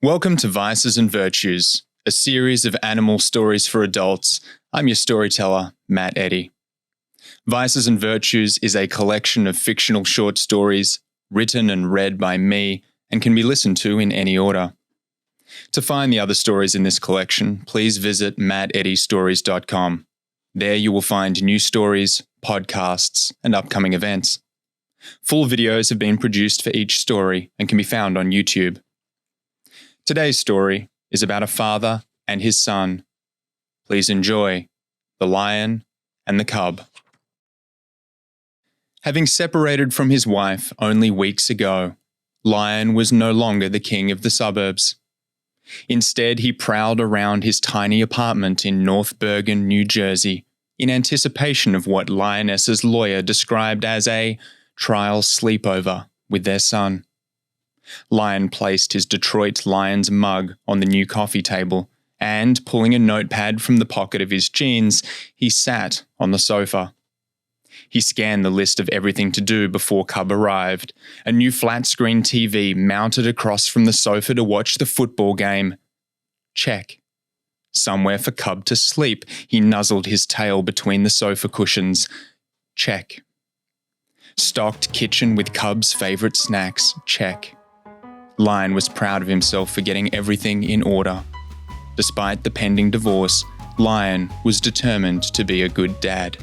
Welcome to Vices and Virtues, a series of animal stories for adults. I'm your storyteller, Matt Eddy. Vices and Virtues is a collection of fictional short stories written and read by me and can be listened to in any order. To find the other stories in this collection, please visit matteddystories.com. There you will find new stories, podcasts, and upcoming events. Full videos have been produced for each story and can be found on YouTube. Today's story is about a father and his son. Please enjoy The Lion and the Cub. Having separated from his wife only weeks ago, Lion was no longer the king of the suburbs. Instead, he prowled around his tiny apartment in North Bergen, New Jersey, in anticipation of what Lioness's lawyer described as a trial sleepover with their son. Lion placed his Detroit Lions mug on the new coffee table and, pulling a notepad from the pocket of his jeans, he sat on the sofa. He scanned the list of everything to do before Cub arrived. A new flat-screen TV mounted across from the sofa to watch the football game. Check. Somewhere for Cub to sleep. He nuzzled his tail between the sofa cushions. Check. Stocked kitchen with Cub's favorite snacks. Check. Lion was proud of himself for getting everything in order. Despite the pending divorce, Lion was determined to be a good dad.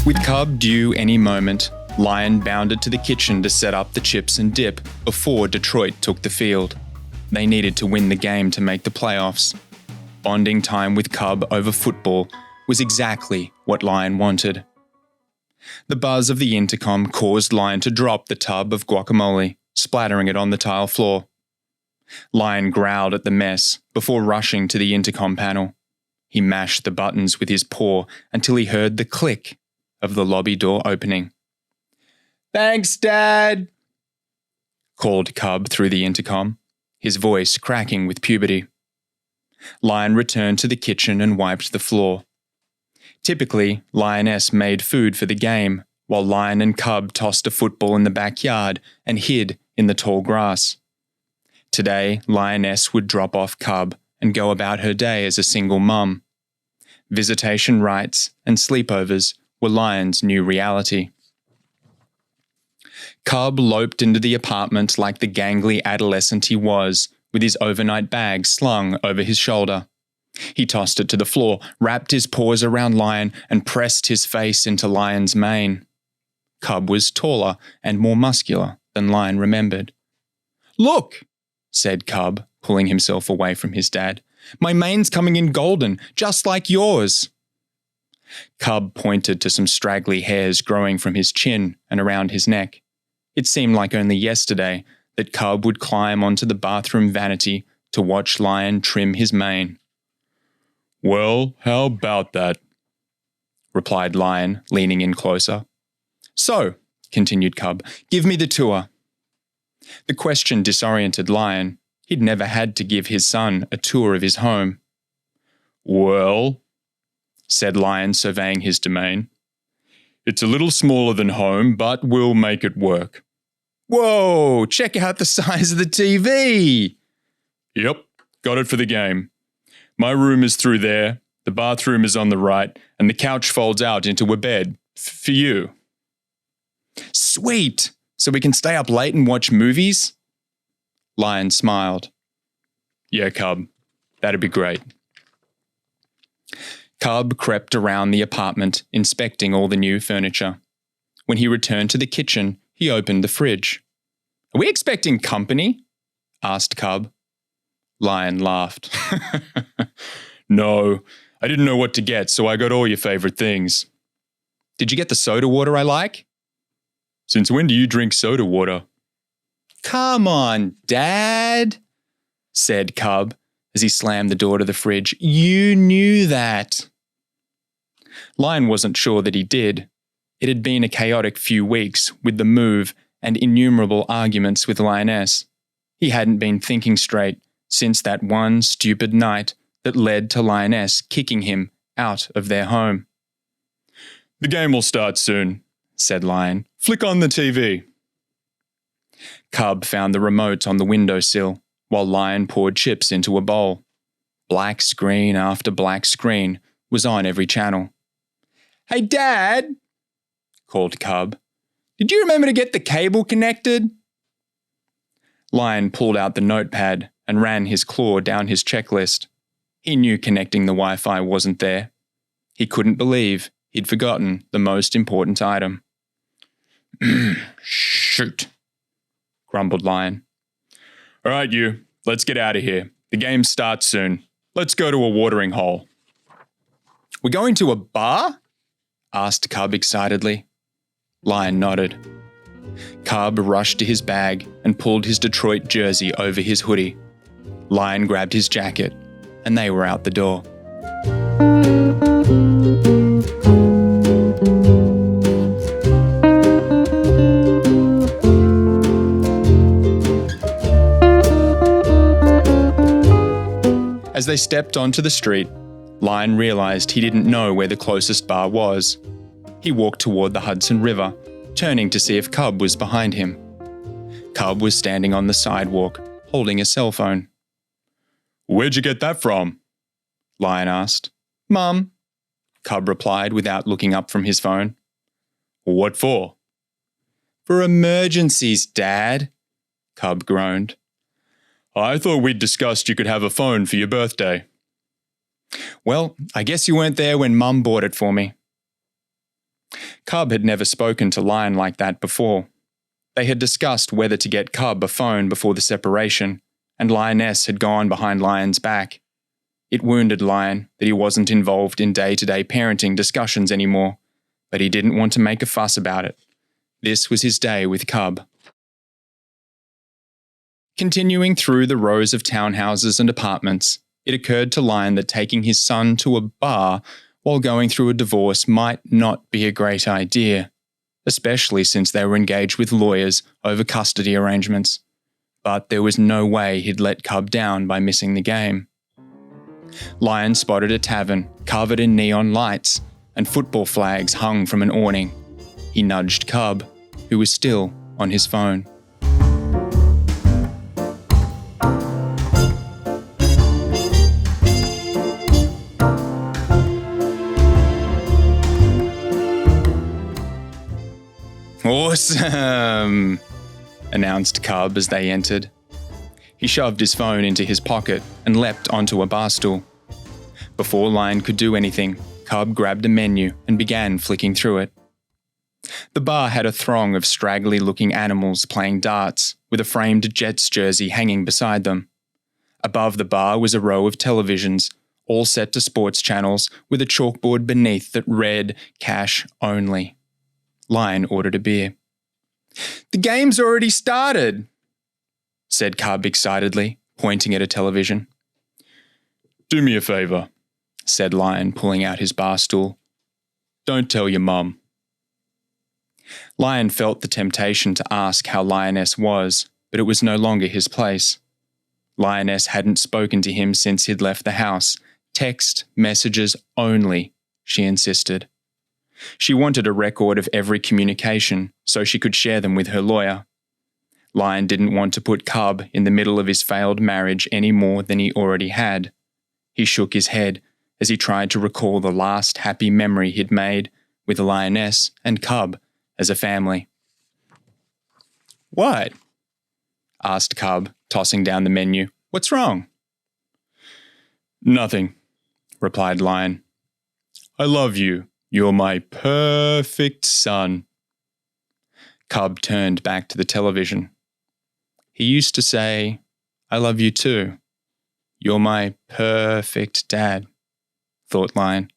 With Cub due any moment, Lion bounded to the kitchen to set up the chips and dip before Detroit took the field. They needed to win the game to make the playoffs. Bonding time with Cub over football was exactly what Lion wanted. The buzz of the intercom caused Lion to drop the tub of guacamole, splattering it on the tile floor. Lion growled at the mess before rushing to the intercom panel. He mashed the buttons with his paw until he heard the click of the lobby door opening. "Thanks, Dad," called Cub through the intercom, his voice cracking with puberty. Lion returned to the kitchen and wiped the floor. Typically, Lioness made food for the game, while Lion and Cub tossed a football in the backyard and hid in the tall grass. Today, Lioness would drop off Cub and go about her day as a single mum. Visitation rights and sleepovers were Lion's new reality. Cub loped into the apartment like the gangly adolescent he was, with his overnight bag slung over his shoulder. He tossed it to the floor, wrapped his paws around Lion, and pressed his face into Lion's mane. Cub was taller and more muscular than Lion remembered. "Look," said Cub, pulling himself away from his dad. "My mane's coming in golden, just like yours." Cub pointed to some straggly hairs growing from his chin and around his neck. It seemed like only yesterday that Cub would climb onto the bathroom vanity to watch Lion trim his mane. "Well, how about that?" replied Lion, leaning in closer. "So," continued Cub, "give me the tour." The question disoriented Lion. He'd never had to give his son a tour of his home. "Well," said Lion, surveying his domain, "it's a little smaller than home, but we'll make it work." "Whoa, check out the size of the TV!" "Yep, got it for the game. My room is through there, the bathroom is on the right, and the couch folds out into a bed. For you." "Sweet! So we can stay up late and watch movies?" Lion smiled. "Yeah, Cub, that'd be great." Cub crept around the apartment, inspecting all the new furniture. When he returned to the kitchen, he opened the fridge. "Are we expecting company?" asked Cub. Lion laughed. "No, I didn't know what to get, so I got all your favorite things." "Did you get the soda water I like?" "Since when do you drink soda water?" "Come on, Dad," said Cub as he slammed the door to the fridge. "You knew that." Lion wasn't sure that he did. It had been a chaotic few weeks with the move and innumerable arguments with Lioness. He hadn't been thinking straight, since that one stupid night that led to Lioness kicking him out of their home. "The game will start soon," said Lion. "Flick on the TV." Cub found the remote on the windowsill, while Lion poured chips into a bowl. Black screen after black screen was on every channel. "Hey, Dad," called Cub. "Did you remember to get the cable connected?" Lion pulled out the notepad and ran his claw down his checklist. He knew connecting the Wi-Fi wasn't there. He couldn't believe he'd forgotten the most important item. "Shoot," grumbled Lion. "All right, you. Let's get out of here. The game starts soon. Let's go to a watering hole." "We're going to a bar?" asked Cub excitedly. Lion nodded. Cub rushed to his bag and pulled his Detroit jersey over his hoodie. Lion grabbed his jacket, and they were out the door. As they stepped onto the street, Lion realized he didn't know where the closest bar was. He walked toward the Hudson River, turning to see if Cub was behind him. Cub was standing on the sidewalk, holding a cell phone. "Where'd you get that from?" Lion asked. "Mum," Cub replied without looking up from his phone. "What for?" "For emergencies, Dad," Cub groaned. "I thought we'd discussed you could have a phone for your birthday." "Well, I guess you weren't there when Mum bought it for me." Cub had never spoken to Lion like that before. They had discussed whether to get Cub a phone before the separation, and Lioness had gone behind Lion's back. It wounded Lion that he wasn't involved in day-to-day parenting discussions anymore, but he didn't want to make a fuss about it. This was his day with Cub. Continuing through the rows of townhouses and apartments, it occurred to Lion that taking his son to a bar while going through a divorce might not be a great idea, especially since they were engaged with lawyers over custody arrangements. But there was no way he'd let Cub down by missing the game. Lion spotted a tavern covered in neon lights and football flags hung from an awning. He nudged Cub, who was still on his phone. "Awesome," announced Cub as they entered. He shoved his phone into his pocket and leapt onto a bar stool. Before Lion could do anything, Cub grabbed a menu and began flicking through it. The bar had a throng of straggly-looking animals playing darts, with a framed Jets jersey hanging beside them. Above the bar was a row of televisions, all set to sports channels, with a chalkboard beneath that read "Cash Only." Lion ordered a beer. "The game's already started," said Cub excitedly, pointing at a television. "Do me a favour," said Lion, pulling out his bar stool. "Don't tell your mum." Lion felt the temptation to ask how Lioness was, but it was no longer his place. Lioness hadn't spoken to him since he'd left the house. Text messages only, she insisted. She wanted a record of every communication so she could share them with her lawyer. Lion didn't want to put Cub in the middle of his failed marriage any more than he already had. He shook his head as he tried to recall the last happy memory he'd made with the Lioness and Cub as a family. "What?" asked Cub, tossing down the menu. "What's wrong?" "Nothing," replied Lion. "I love you. You're my perfect son." Cub turned back to the television. "He used to say, 'I love you too. You're my perfect dad,'" thought Lion.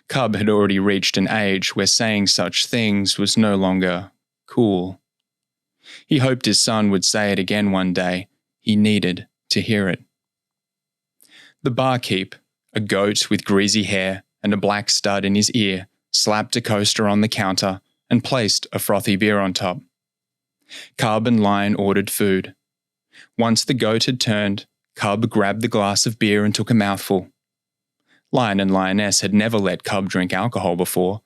Cub had already reached an age where saying such things was no longer cool. He hoped his son would say it again one day. He needed to hear it. The barkeep, a goat with greasy hair and a black stud in his ear, slapped a coaster on the counter and placed a frothy beer on top. Cub and Lion ordered food. Once the goat had turned, Cub grabbed the glass of beer and took a mouthful. Lion and Lioness had never let Cub drink alcohol before.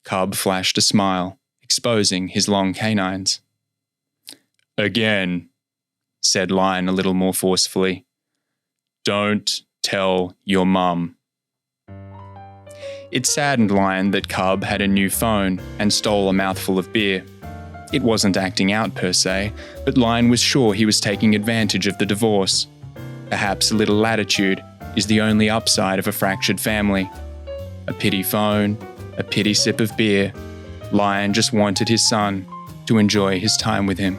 Cub flashed a smile, exposing his long canines. "Again," said Lion a little more forcefully. "Don't tell your mum." It saddened Lion that Cub had a new phone and stole a mouthful of beer. It wasn't acting out per se, but Lion was sure he was taking advantage of the divorce. Perhaps a little latitude is the only upside of a fractured family. A pity phone, a pity sip of beer. Lion just wanted his son to enjoy his time with him.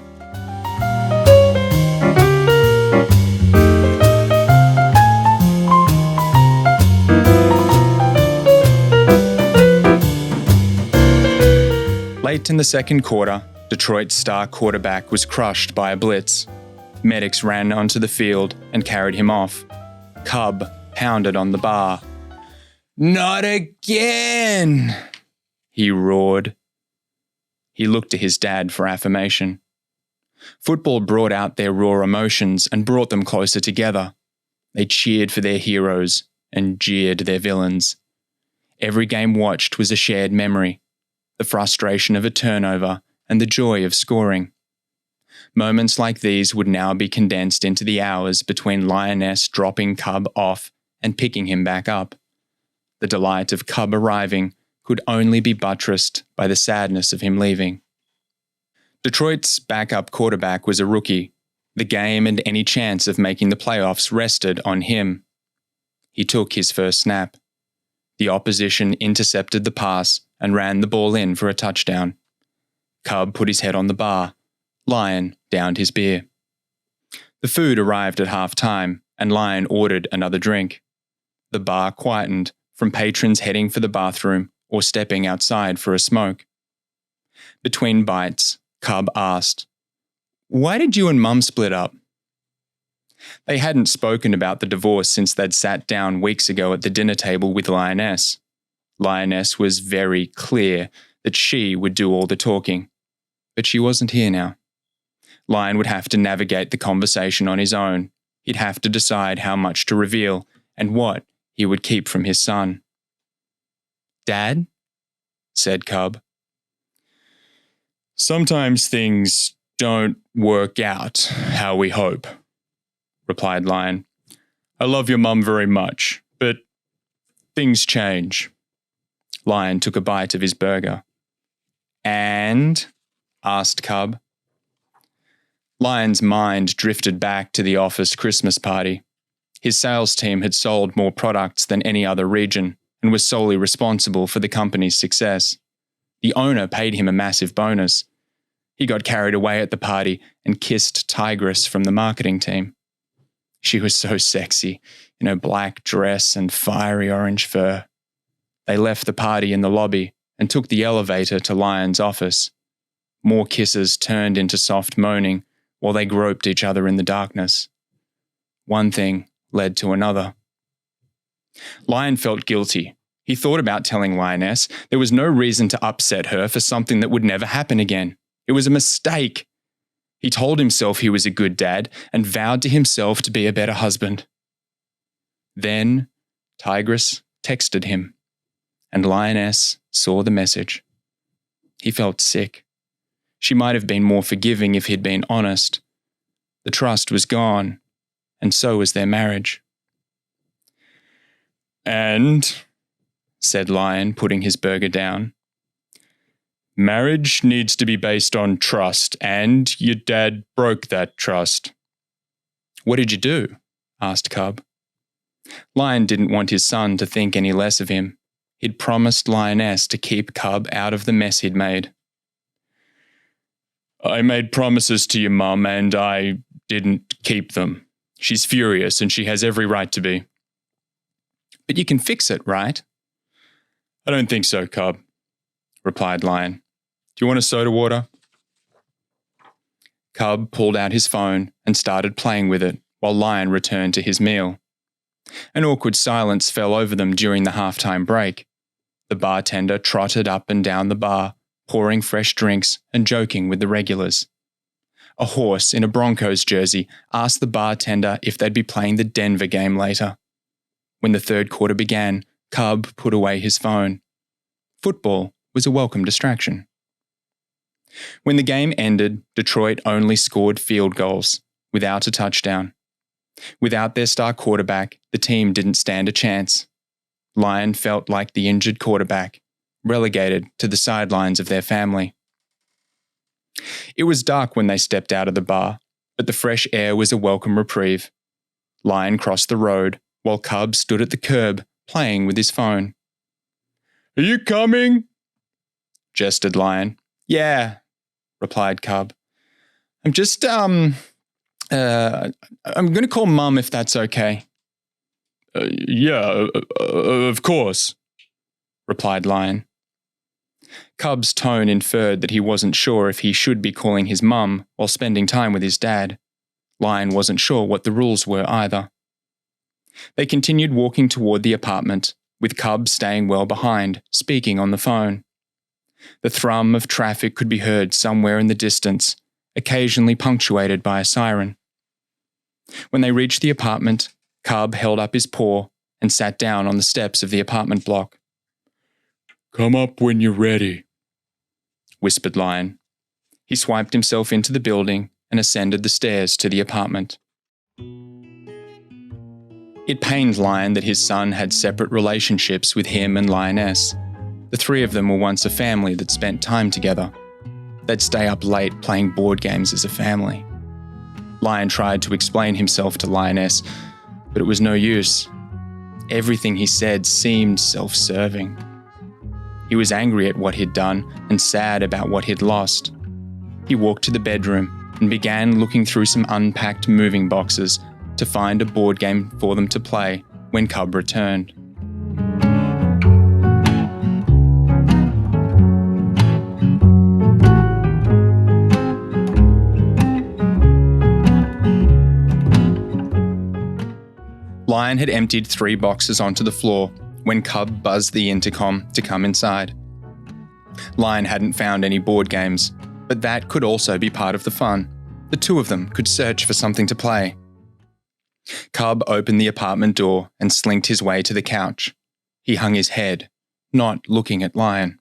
Late in the second quarter, Detroit's star quarterback was crushed by a blitz. Medics ran onto the field and carried him off. Cub pounded on the bar. "Not again!" he roared. He looked to his dad for affirmation. Football brought out their raw emotions and brought them closer together. They cheered for their heroes and jeered their villains. Every game watched was a shared memory, the frustration of a turnover and the joy of scoring. Moments like these would now be condensed into the hours between Lioness dropping Cub off and picking him back up. The delight of Cub arriving could only be buttressed by the sadness of him leaving. Detroit's backup quarterback was a rookie. The game and any chance of making the playoffs rested on him. He took his first snap. The opposition intercepted the pass and ran the ball in for a touchdown. Cub put his head on the bar. Lion downed his beer. The food arrived at half-time, and Lion ordered another drink. The bar quietened from patrons heading for the bathroom or stepping outside for a smoke. Between bites, Cub asked, "Why did you and Mum split up?" They hadn't spoken about the divorce since they'd sat down weeks ago at the dinner table with Lioness. Lioness was very clear that she would do all the talking, but she wasn't here now. Lion would have to navigate the conversation on his own. He'd have to decide how much to reveal and what he would keep from his son. "Dad?" said Cub. "Sometimes things don't work out how we hope," replied Lion. "I love your mum very much, but things change." Lion took a bite of his burger. "And?" asked Cub. Lion's mind drifted back to the office Christmas party. His sales team had sold more products than any other region and was solely responsible for the company's success. The owner paid him a massive bonus. He got carried away at the party and kissed Tigress from the marketing team. She was so sexy in her black dress and fiery orange fur. They left the party in the lobby and took the elevator to Lion's office. More kisses turned into soft moaning while they groped each other in the darkness. One thing led to another. Lion felt guilty. He thought about telling Lioness there was no reason to upset her for something that would never happen again. It was a mistake. He told himself he was a good dad and vowed to himself to be a better husband. Then Tigress texted him, and Lioness saw the message. He felt sick. She might have been more forgiving if he'd been honest. The trust was gone, and so was their marriage. "And," said Lion, putting his burger down, "marriage needs to be based on trust, and your dad broke that trust." "What did you do?" asked Cub. Lion didn't want his son to think any less of him. He'd promised Lioness to keep Cub out of the mess he'd made. "I made promises to your mum and I didn't keep them. She's furious and she has every right to be." "But you can fix it, right?" "I don't think so, Cub," replied Lion. "Do you want a soda water?" Cub pulled out his phone and started playing with it while Lion returned to his meal. An awkward silence fell over them during the halftime break. The bartender trotted up and down the bar, pouring fresh drinks and joking with the regulars. a horse in a Broncos jersey, asked the bartender if they'd be playing the Denver game later. When the third quarter began, Cub put away his phone. Football was a welcome distraction. When the game ended, Detroit only scored field goals, without a touchdown. Without their star quarterback, the team didn't stand a chance. Lion felt like the injured quarterback, relegated to the sidelines of their family. It was dark when they stepped out of the bar, but the fresh air was a welcome reprieve. Lion crossed the road, while Cub stood at the curb, playing with his phone. "Are you coming?" gestured Lion. "Yeah," replied Cub. I'm going to call Mum if that's okay." Yeah, of course," replied Lion. Cub's tone inferred that he wasn't sure if he should be calling his mum while spending time with his dad. Lion wasn't sure what the rules were either. They continued walking toward the apartment, with Cub staying well behind, speaking on the phone. The thrum of traffic could be heard somewhere in the distance, occasionally punctuated by a siren. When they reached the apartment, Cub held up his paw and sat down on the steps of the apartment block. "Come up when you're ready," whispered Lion. He swiped himself into the building and ascended the stairs to the apartment. It pained Lion that his son had separate relationships with him and Lioness. The three of them were once a family that spent time together. They'd stay up late playing board games as a family. Lion tried to explain himself to Lioness, but it was no use. Everything he said seemed self-serving. He was angry at what he'd done and sad about what he'd lost. He walked to the bedroom and began looking through some unpacked moving boxes to find a board game for them to play when Cub returned. Lion had emptied 3 boxes onto the floor when Cub buzzed the intercom to come inside. Lion hadn't found any board games, but that could also be part of the fun. The two of them could search for something to play. Cub opened the apartment door and slinked his way to the couch. He hung his head, not looking at Lion.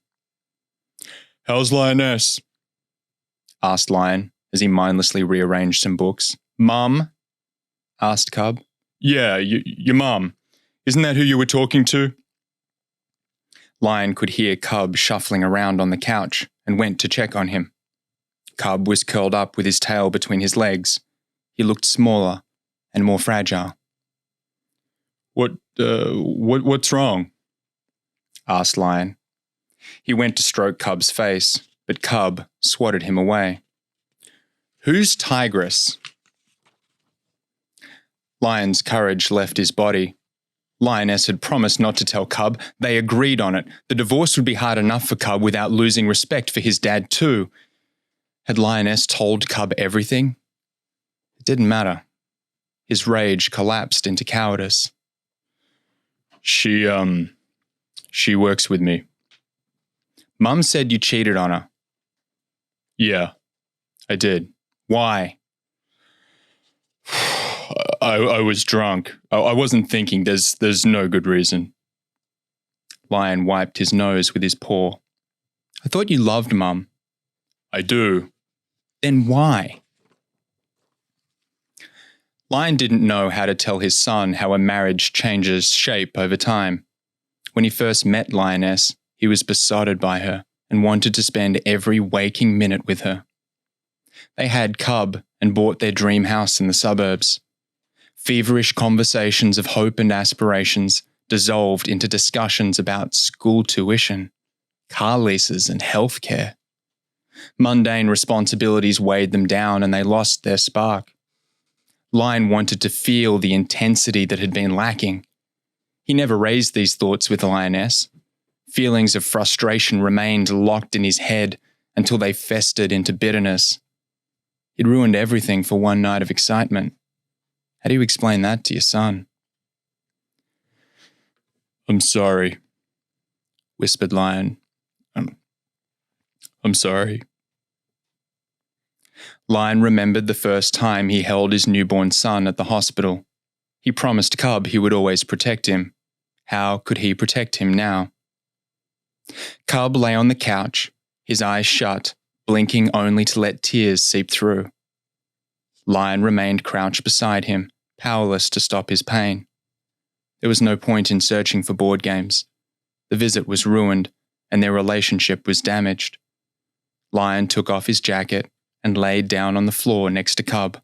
"How's Lioness?" asked Lion as he mindlessly rearranged some books. "Mum?" asked Cub. "Yeah, your mum. Isn't that who you were talking to?" Lion could hear Cub shuffling around on the couch and went to check on him. Cub was curled up with his tail between his legs. He looked smaller and more fragile. What's wrong?" asked Lion. He went to stroke Cub's face, but Cub swatted him away. "Who's Tigress?" Lion's courage left his body. Lioness had promised not to tell Cub. They agreed on it. The divorce would be hard enough for Cub without losing respect for his dad too. Had Lioness told Cub everything? It didn't matter. His rage collapsed into cowardice. She works with me. Mum said you cheated on her." "Yeah, I did. Why?" I was drunk. I wasn't thinking. There's no good reason." Lion wiped his nose with his paw. "I thought you loved Mum." "I do." "Then why?" Lion didn't know how to tell his son how a marriage changes shape over time. When he first met Lioness, he was besotted by her and wanted to spend every waking minute with her. They had Cub and bought their dream house in the suburbs. Feverish conversations of hope and aspirations dissolved into discussions about school tuition, car leases, and healthcare. Mundane responsibilities weighed them down and they lost their spark. Lion wanted to feel the intensity that had been lacking. He never raised these thoughts with Lioness. Feelings of frustration remained locked in his head until they festered into bitterness. It ruined everything for one night of excitement. How do you explain that to your son? "I'm sorry," whispered Lion. I'm sorry." Lion remembered the first time he held his newborn son at the hospital. He promised Cub he would always protect him. How could he protect him now? Cub lay on the couch, his eyes shut, blinking only to let tears seep through. Lion remained crouched beside him, powerless to stop his pain. There was no point in searching for board games. The visit was ruined, and their relationship was damaged. Lion took off his jacket and laid down on the floor next to Cub.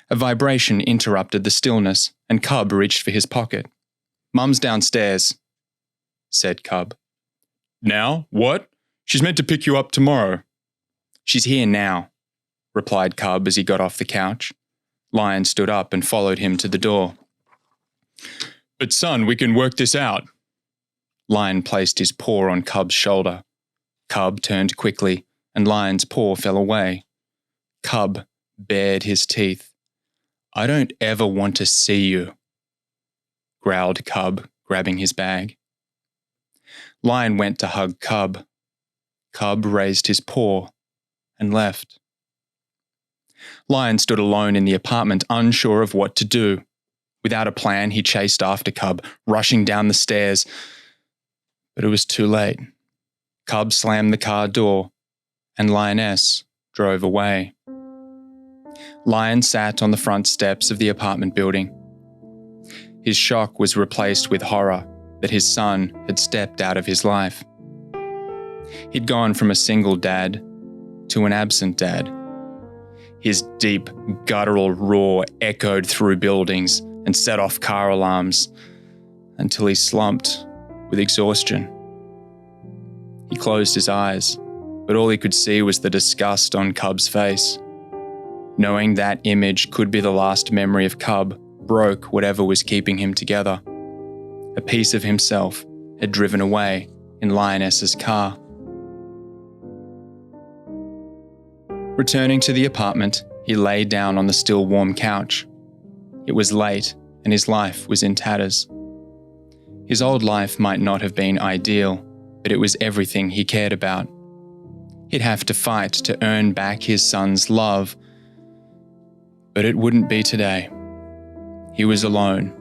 A vibration interrupted the stillness, and Cub reached for his pocket. "Mum's downstairs," said Cub. "Now? What? She's meant to pick you up tomorrow." "She's here now," replied Cub as he got off the couch. Lion stood up and followed him to the door. "But son, we can work this out." Lion placed his paw on Cub's shoulder. Cub turned quickly, and Lion's paw fell away. Cub bared his teeth. "I don't ever want to see you," growled Cub, grabbing his bag. Lion went to hug Cub. Cub raised his paw and left. Lion stood alone in the apartment, unsure of what to do. Without a plan, he chased after Cub, rushing down the stairs. But it was too late. Cub slammed the car door, and Lioness drove away. Lion sat on the front steps of the apartment building. His shock was replaced with horror that his son had stepped out of his life. He'd gone from a single dad to an absent dad. His deep, guttural roar echoed through buildings and set off car alarms until he slumped with exhaustion. He closed his eyes, but all he could see was the disgust on Cub's face. Knowing that image could be the last memory of Cub broke whatever was keeping him together. A piece of himself had driven away in Lioness's car. Returning to the apartment, he lay down on the still warm couch. It was late, and his life was in tatters. His old life might not have been ideal, but it was everything he cared about. He'd have to fight to earn back his son's love, but it wouldn't be today. He was alone.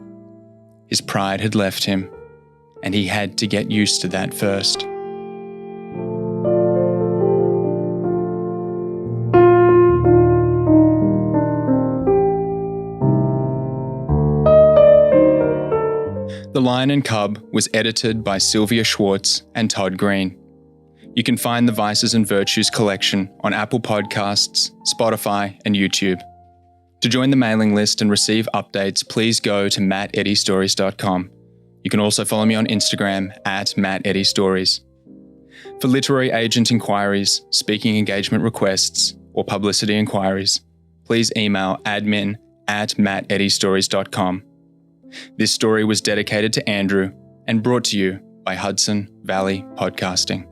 His pride had left him, and he had to get used to that first. The Lion and Cub was edited by Sylvia Schwartz and Todd Green. You can find the Vices and Virtues collection on Apple Podcasts, Spotify, and YouTube. To join the mailing list and receive updates, please go to matteddystories.com. You can also follow me on Instagram @matteddystories. For literary agent inquiries, speaking engagement requests, or publicity inquiries, please email admin@matteddystories.com. This story was dedicated to Andrew and brought to you by Hudson Valley Podcasting.